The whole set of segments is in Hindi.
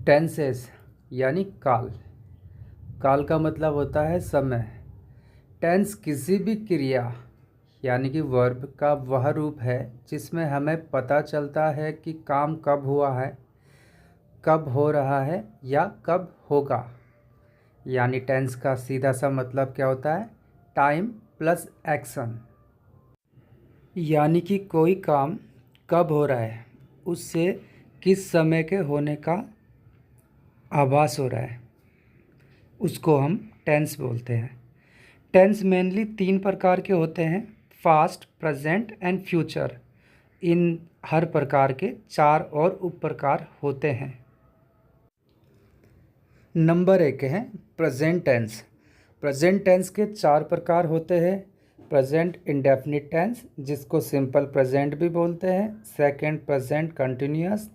टेंसेस यानी काल। काल का मतलब होता है समय। टेंस किसी भी क्रिया यानी कि वर्ब का वह रूप है जिसमें हमें पता चलता है कि काम कब हुआ है, कब हो रहा है या कब होगा। यानी टेंस का सीधा सा मतलब क्या होता है? Time plus action. यानी कि कोई काम कब हो रहा है, उससे किस समय के होने का आभास हो रहा है, उसको हम टेंस बोलते हैं। टेंस मेनली 3 प्रकार के होते हैं: पास्ट, प्रेजेंट एंड फ्यूचर। इन हर प्रकार के 4 और उप प्रकार होते हैं। नंबर 1 है प्रेजेंट टेंस। प्रेजेंट टेंस के 4 प्रकार होते हैं: प्रेजेंट इंडेफिनिट टेंस, जिसको सिंपल प्रेजेंट भी बोलते हैं; second present continuous;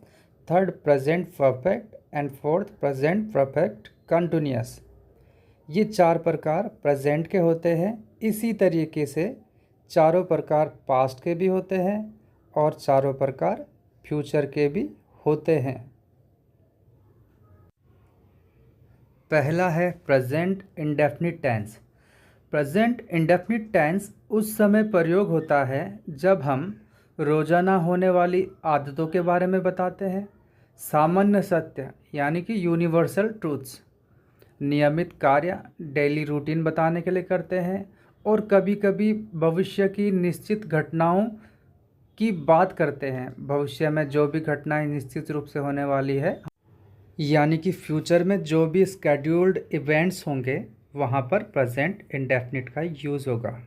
third present perfect and fourth present perfect continuous. ये 4 प्रकार प्रेजेंट के होते हैं। इसी तरीके से चारों प्रकार पास्ट के भी होते हैं और चारों प्रकार फ्यूचर के भी होते हैं। पहला है present indefinite tense. Present indefinite tense उस समय प्रयोग होता है जब हम रोजाना होने वाली आदतों के बारे में बताते हैं, सामान्य सत्य यानी कि यूनिवर्सल ट्रूथ्स, नियमित कार्य डेली रूटीन बताने के लिए करते हैं, और कभी कभी भविष्य की निश्चित घटनाओं की बात करते हैं। भविष्य में जो भी घटनाएं निश्चित रूप से होने वाली है, यानी कि फ्यूचर में जो भी स्केड्यूल्ड इवेंट्स होंगे, वहाँ पर प्रेजेंट इंडेफिनिट का यूज़ होगा।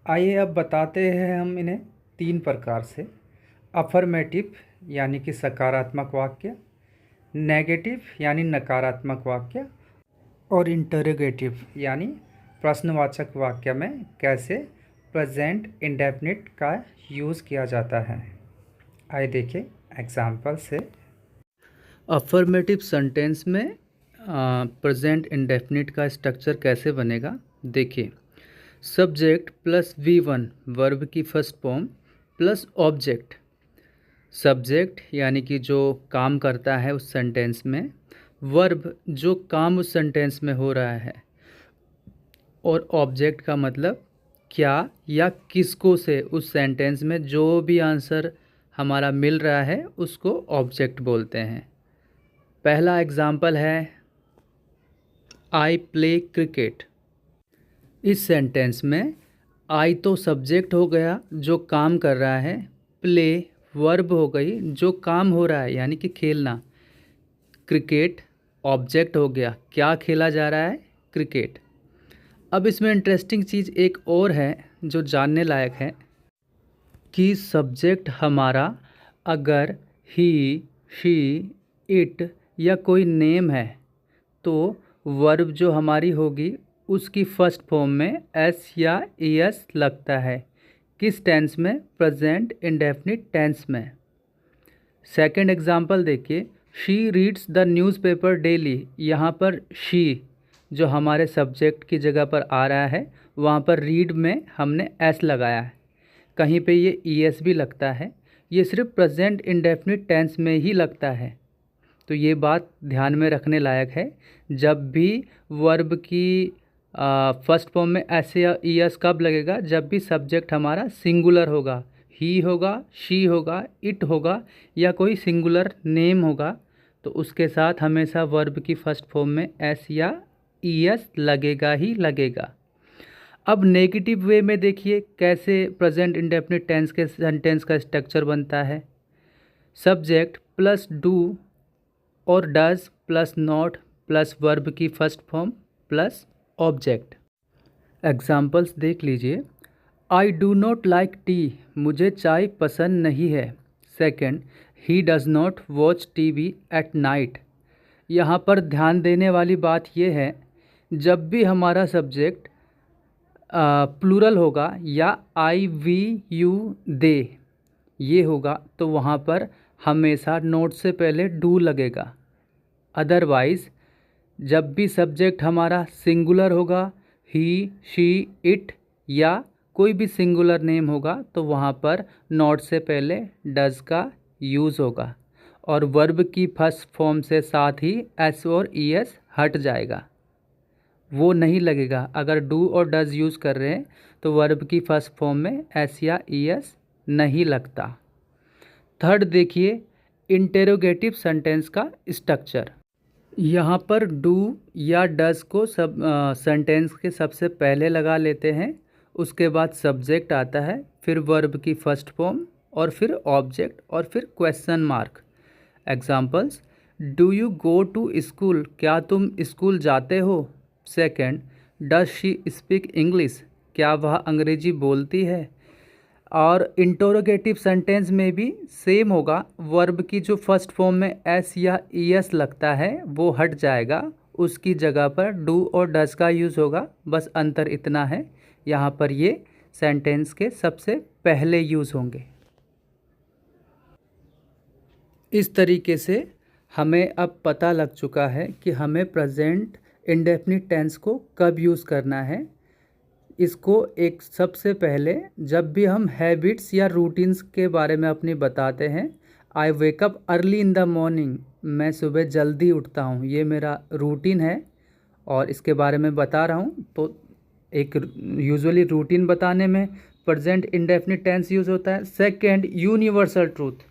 आइए अब बताते हैं हम इन्हें 3 प्रकार से: अफर्मेटिव यानी कि सकारात्मक वाक्य, नेगेटिव यानी नकारात्मक वाक्य, और इंटरोगेटिव यानी प्रश्नवाचक वाक्य में कैसे प्रेजेंट इंडेफिनिट का यूज़ किया जाता है। आइए देखिए एग्जाम्पल से। अफर्मेटिव सेंटेंस में प्रेजेंट इंडेफिनिट का स्ट्रक्चर कैसे बनेगा, देखिए। सब्जेक्ट प्लस V1 वर्ब की first form plus object. Subject यानी कि जो काम करता है उस सेंटेंस में, वर्ब जो काम उस सेंटेंस में हो रहा है, और ऑब्जेक्ट का मतलब क्या या किसको से उस सेंटेंस में जो भी आंसर हमारा मिल रहा है उसको ऑब्जेक्ट बोलते हैं। पहला एग्जाम्पल है आई प्ले क्रिकेट। इस सेंटेंस में आई तो सब्जेक्ट हो गया जो काम कर रहा है, प्ले वर्ब हो गई जो काम हो रहा है यानी कि खेलना, क्रिकेट ऑब्जेक्ट हो गया क्या खेला जा रहा है, क्रिकेट। अब इसमें इंटरेस्टिंग चीज़ एक और है जो जानने लायक है कि सब्जेक्ट हमारा अगर ही, शी, इट या कोई नेम है तो वर्ब जो हमारी होगी उसकी फर्स्ट फॉर्म में एस या एस लगता है। किस टेंस में? प्रेजेंट इंडेफिनिट टेंस में। सेकंड एग्जांपल देखिए, she reads the newspaper daily. यहाँ पर शी जो हमारे सब्जेक्ट की जगह पर आ रहा है, वहाँ पर रीड में हमने एस लगाया है, कहीं पे ये ईएस भी लगता है। ये सिर्फ प्रेजेंट इंडेफिनिट टेंस में ही लगता है, तो ये बात ध्यान में रखने लायक है। जब भी वर्ब की फर्स्ट फॉर्म में एस या ईएस कब लगेगा? जब भी सब्जेक्ट हमारा सिंगुलर होगा, ही होगा, शी होगा, इट होगा या कोई सिंगुलर नेम होगा, तो उसके साथ हमेशा वर्ब की फर्स्ट फॉर्म में एस या ईएस लगेगा ही लगेगा। अब नेगेटिव वे में देखिए कैसे प्रेजेंट इंडेफिनिट टेंस के सेंटेंस का स्ट्रक्चर बनता है। सब्जेक्ट प्लस डू और does plus not plus verb की first form plus object. Examples देख लीजिए। I do not like tea, मुझे चाय पसंद नहीं है। Second, he does not watch TV at night. यहाँ पर ध्यान देने वाली बात यह है, जब भी हमारा सब्जेक्ट प्लूरल होगा या आई वी यू दे ये होगा तो वहाँ पर हमेशा नोट से पहले डू लगेगा। अदरवाइज़ जब भी सब्जेक्ट हमारा सिंगुलर होगा, ही, शी, इट या कोई भी सिंगुलर नेम होगा, तो वहाँ पर नॉट से पहले डज का यूज़ होगा। और वर्ब की फर्स्ट फॉर्म से साथ ही एस और ई एस हट जाएगा, वो नहीं लगेगा। अगर डू और डज यूज़ कर रहे हैं तो वर्ब की फर्स्ट फॉर्म में एस या ई एस नहीं लगता। थर्ड देखिए, इंटेरोगेटिव सेंटेंस का स्ट्रक्चर। यहाँ पर डू या डज को सब सेंटेंस के सबसे पहले लगा लेते हैं, उसके बाद सब्जेक्ट आता है, फिर वर्ब की फर्स्ट फॉर्म और फिर ऑब्जेक्ट और फिर question mark. Examples, do you go to school, क्या तुम स्कूल जाते हो। Second, does she speak English, क्या वह अंग्रेजी बोलती है। और इंटरोगेटिव सेंटेंस में भी सेम होगा, वर्ब की जो फर्स्ट फॉर्म में एस या ई एस लगता है वो हट जाएगा, उसकी जगह पर डू और डज का यूज़ होगा। बस अंतर इतना है, यहाँ पर ये सेंटेंस के सबसे पहले यूज़ होंगे। इस तरीके से हमें अब पता लग चुका है कि हमें प्रेजेंट इंडेफिनिट टेंस को कब यूज़ करना है। इसको एक सबसे पहले जब भी हम हैबिट्स या रूटीन्स के बारे में अपनी बताते हैं, आई wake up early in the morning, मैं सुबह जल्दी उठता हूँ, ये मेरा रूटीन है और इसके बारे में बता रहा हूँ। तो एक यूजुअली रूटीन बताने में प्रेजेंट इंडेफिनिट टेंस यूज़ होता है। सेकंड, यूनिवर्सल ट्रूथ,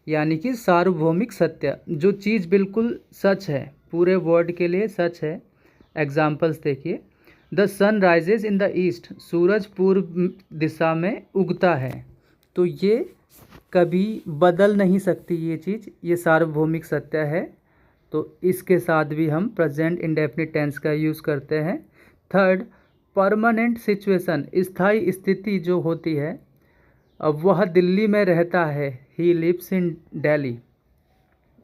यानी कि सार्वभौमिक सत्य, जो चीज़ बिल्कुल सच है, पूरे वर्ल्ड के लिए सच है। एग्जाम्पल्स देखिए, the sun rises in the east, सूरज पूर्व दिशा में उगता है। तो ये कभी बदल नहीं सकती ये चीज़, ये सार्वभौमिक सत्य है। तो इसके साथ भी हम प्रेजेंट इंडेफिनिट टेंस का यूज़ करते हैं। थर्ड, परमानेंट सिचुएशन, स्थायी स्थिति जो होती है, अब वह दिल्ली में रहता है, ही लिव्स इन दिल्ली,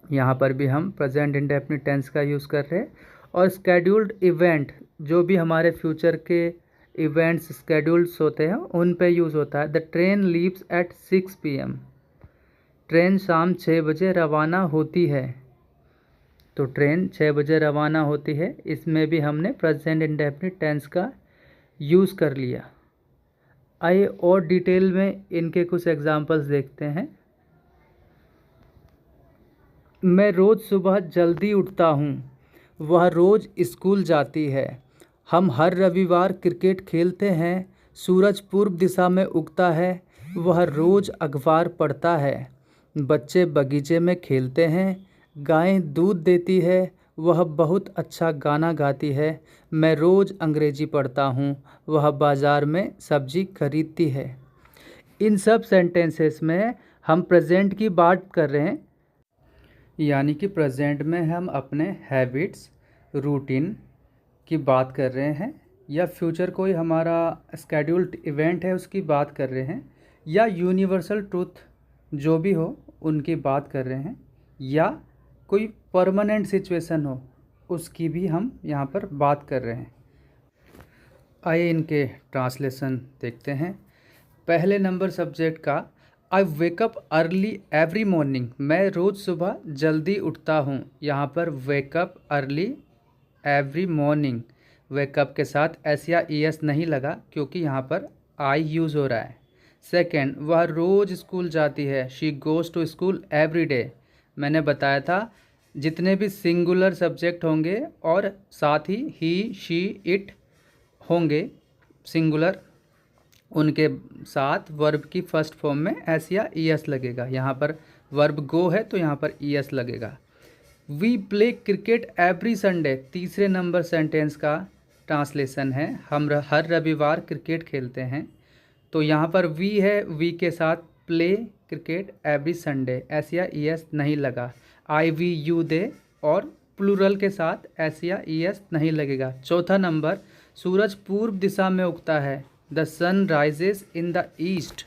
यहाँ पर भी हम प्रेजेंट इंडेफिनिट टेंस का यूज़ कर रहे हैं। और स्केड्यूल्ड इवेंट, जो भी हमारे फ्यूचर के इवेंट्स स्केड्यूल्स होते हैं उन पे यूज़ होता है। The train leaves eight 6 PM, train शाम 6 बजे रवाना होती है। तो ट्रेन 6 बजे रवाना होती है, इसमें भी हमने प्रेजेंट इंडेफिनिट टेंस का यूज़ कर लिया। आइए और डिटेल में इनके कुछ एग्जांपल्स देखते हैं। मैं रोज़ सुबह जल्दी उठता हूँ, वह रोज़ स्कूल जाती है। हम हर रविवार क्रिकेट खेलते हैं, सूरज पूर्व दिशा में उगता है, वह रोज़ अखबार पढ़ता है। बच्चे बगीचे में खेलते हैं, गाय दूध देती है, वह बहुत अच्छा गाना गाती है। मैं रोज़ अंग्रेजी पढ़ता हूँ, वह बाज़ार में सब्जी खरीदती है। इन सब सेंटेंसेस में हम प्रेजेंट की बात कर रहे हैं, यानी कि प्रेजेंट में हम अपने हैबिट्स रूटीन की बात कर रहे हैं, या फ्यूचर कोई हमारा स्केड्यूल्ड इवेंट है उसकी बात कर रहे हैं, या यूनिवर्सल ट्रूथ जो भी हो उनकी बात कर रहे हैं, या कोई परमानेंट सिचुएशन हो उसकी भी हम यहाँ पर बात कर रहे हैं। आइए इनके ट्रांसलेशन देखते हैं। पहले नंबर सब्जेक्ट का, आई वेकअप अर्ली एवरी मॉर्निंग, मैं रोज़ सुबह जल्दी उठता हूँ। यहाँ पर wake up early every morning, wake up के साथ एस या ई एस नहीं लगा क्योंकि यहाँ पर आई यूज़ हो रहा है। सेकेंड, वह रोज़ स्कूल जाती है, she goes to school every day. मैंने बताया था जितने भी सिंगुलर सब्जेक्ट होंगे और साथ ही शी इट होंगे सिंगुलर, उनके साथ वर्ब की फर्स्ट फॉर्म में एस या ई एस लगेगा। यहाँ पर वर्ब गो है तो यहाँ पर ई एस लगेगा। We play cricket every Sunday, तीसरे नंबर सेंटेंस का ट्रांसलेशन है, हम हर रविवार क्रिकेट खेलते हैं। तो यहाँ पर वी है, वी के साथ play cricket every Sunday, S या ई एस नहीं लगा। आई वी यू दे और प्लूरल के साथ एस या ई एस नहीं लगेगा। चौथा नंबर, सूरज पूर्व दिशा में उगता है, the sun rises in the east.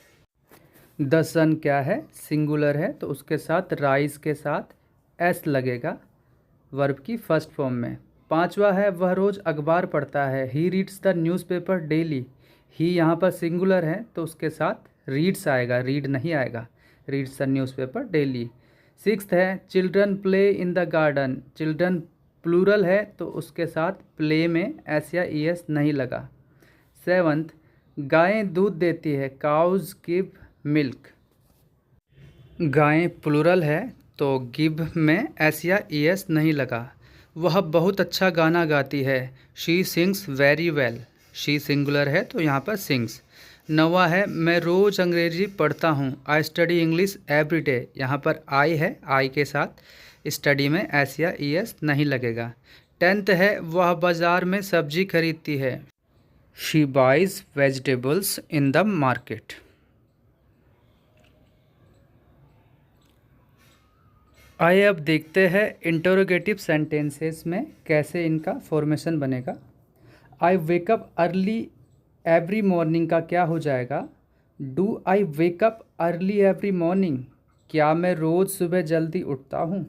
The sun क्या है, सिंगुलर है तो उसके साथ राइज के साथ एस लगेगा वर्ब की फर्स्ट फॉर्म में। पांचवा है, वह रोज़ अखबार पढ़ता है, he reads the newspaper daily. He यहाँ पर सिंगुलर है तो उसके साथ रीड्स आएगा, रीड नहीं आएगा, reads the newspaper daily. Sixth है, children play in the garden, children plural है तो उसके साथ प्ले में एस या ई एस नहीं लगा। सेवंथ, गायें दूध देती है, काउज गिव मिल्क, गायें प्लूरल है तो गिव में एस या ई एस नहीं लगा। वह बहुत अच्छा गाना गाती है। She sings very well. She singular है तो यहाँ पर सिंग्स। 9वां है मैं रोज़ अंग्रेजी पढ़ता हूँ। I study English every day. यहाँ पर आई है, आई के साथ स्टडी में एस या ई एस नहीं लगेगा। 10th है वह बाज़ार में सब्जी खरीदती है। She buys vegetables in the market. आइए अब देखते हैं इंटरोगेटिव सेंटेंसेस में कैसे इनका फॉर्मेशन बनेगा। आई वेकअप अर्ली एवरी मॉर्निंग का क्या हो जाएगा? Do I wake up early every morning? क्या मैं रोज़ सुबह जल्दी उठता हूँ?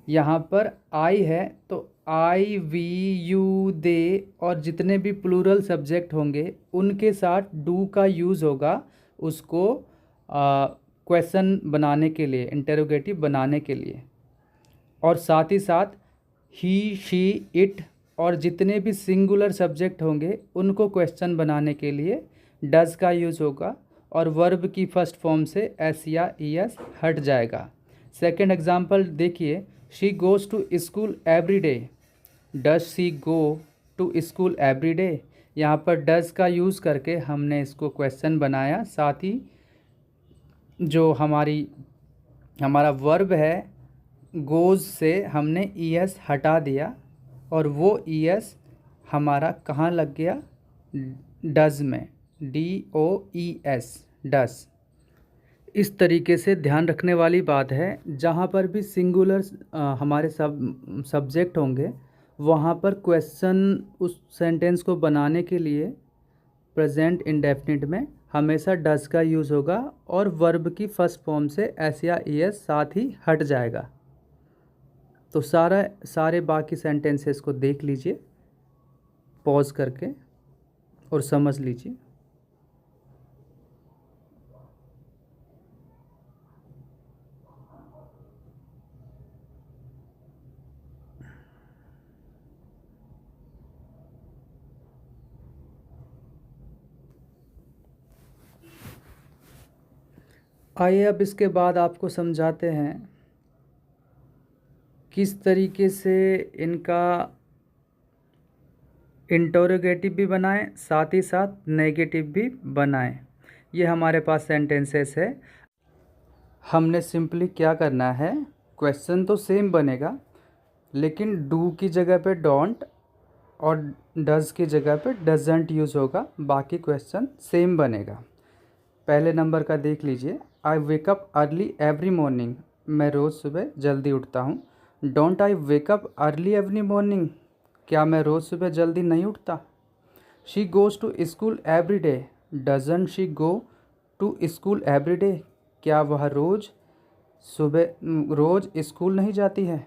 यहाँ पर आई है तो आई, वी, यू, दे और जितने भी प्लूरल सब्जेक्ट होंगे उनके साथ डू का यूज़ होगा उसको क्वेश्चन बनाने के लिए, इंटरोगेटिव बनाने के लिए। और साथ ही साथ ही, शी, इट और जितने भी सिंगुलर सब्जेक्ट होंगे उनको क्वेश्चन बनाने के लिए डज़ का यूज़ होगा और वर्ब की फर्स्ट फॉर्म से एस या ई एस हट जाएगा। सेकेंड एग्जाम्पल देखिए, she goes to school every day. Does she go to school every day? यहाँ पर डज़ का यूज़ करके हमने इसको क्वेश्चन बनाया। साथ ही जो हमारा वर्ब है गोज़ से हमने ई एस हटा दिया और वो ई एस हमारा कहाँ लग गया? डज़ में, DOES, डज़। इस तरीके से ध्यान रखने वाली बात है, जहाँ पर भी सिंगुलर हमारे सब्जेक्ट होंगे वहाँ पर क्वेश्चन उस सेंटेंस को बनाने के लिए प्रेजेंट इंडेफिनिट में हमेशा डज़ का यूज़ होगा और वर्ब की फर्स्ट फॉर्म से एस या ई एस साथ ही हट जाएगा। तो सारे बाकी सेंटेंसेस को देख लीजिए पॉज करके और समझ लीजिए। आइए अब इसके बाद आपको समझाते हैं किस तरीके से इनका इंटरोगेटिव भी बनाएं, साथ ही साथ नेगेटिव भी बनाएं। ये हमारे पास सेंटेंसेस है। हमने सिंपली क्या करना है, क्वेश्चन तो सेम बनेगा लेकिन डू की जगह पे डोंट और डज़ की जगह पे डजंट यूज़ होगा, बाकी क्वेश्चन सेम बनेगा। पहले नंबर का देख लीजिए, I wake up early every morning. मैं रोज़ सुबह जल्दी उठता हूँ। Don't I wake up early every morning? क्या मैं रोज़ सुबह जल्दी नहीं उठता? She goes to school every day. Doesn't she go to school every day? क्या वह रोज़ स्कूल नहीं जाती है?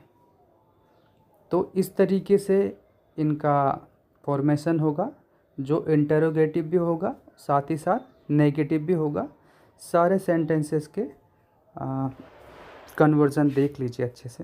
तो इस तरीके से इनका फॉर्मेशन होगा, जो इंटरोगेटिव भी होगा साथ ही साथ नेगेटिव भी होगा। सारे सेंटेंसेस के कन्वर्जन देख लीजिए अच्छे से।